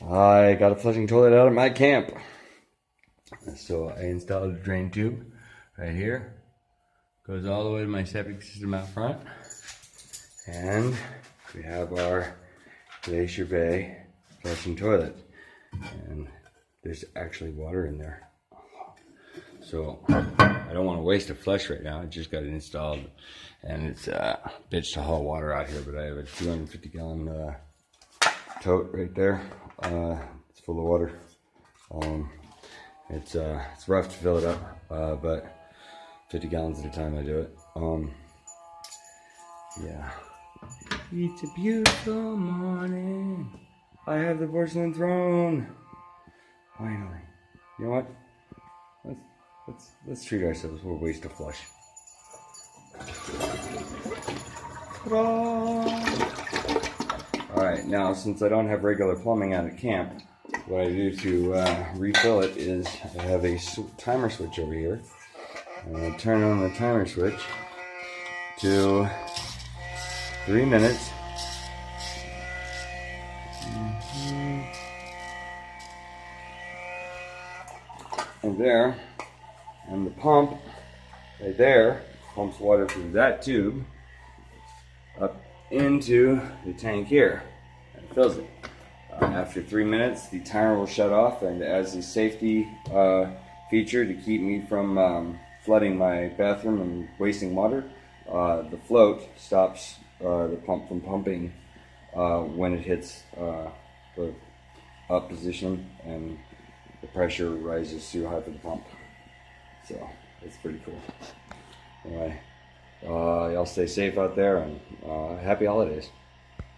I got a flushing toilet out at my camp. So I installed a drain tube right here. Goes all the way to my septic system out front. And we have our Glacier Bay flushing toilet. And there's actually water in there. So I don't want to waste a flush right now. I just got it installed. And it's a bitch to haul water out here, but I have a 250 gallon tote right there. It's full of water. It's rough to fill it up, but 50 gallons at a time I do it. Yeah. It's a beautiful morning. I have the porcelain throne. Finally. You know what? Let's treat ourselves. We'll waste a flush. Alright, now since I don't have regular plumbing out at camp, what I do to refill it is I have a timer switch over here. And I turn on the timer switch to 3 minutes. And there, and the pump right there pumps water through that tube up into the tank here and fills it. After 3 minutes, the timer will shut off, and as a safety feature to keep me from flooding my bathroom and wasting water, the float stops the pump from pumping when it hits the up position, and the pressure rises too high for the pump. So it's pretty cool. Anyway, y'all stay safe out there, and happy holidays.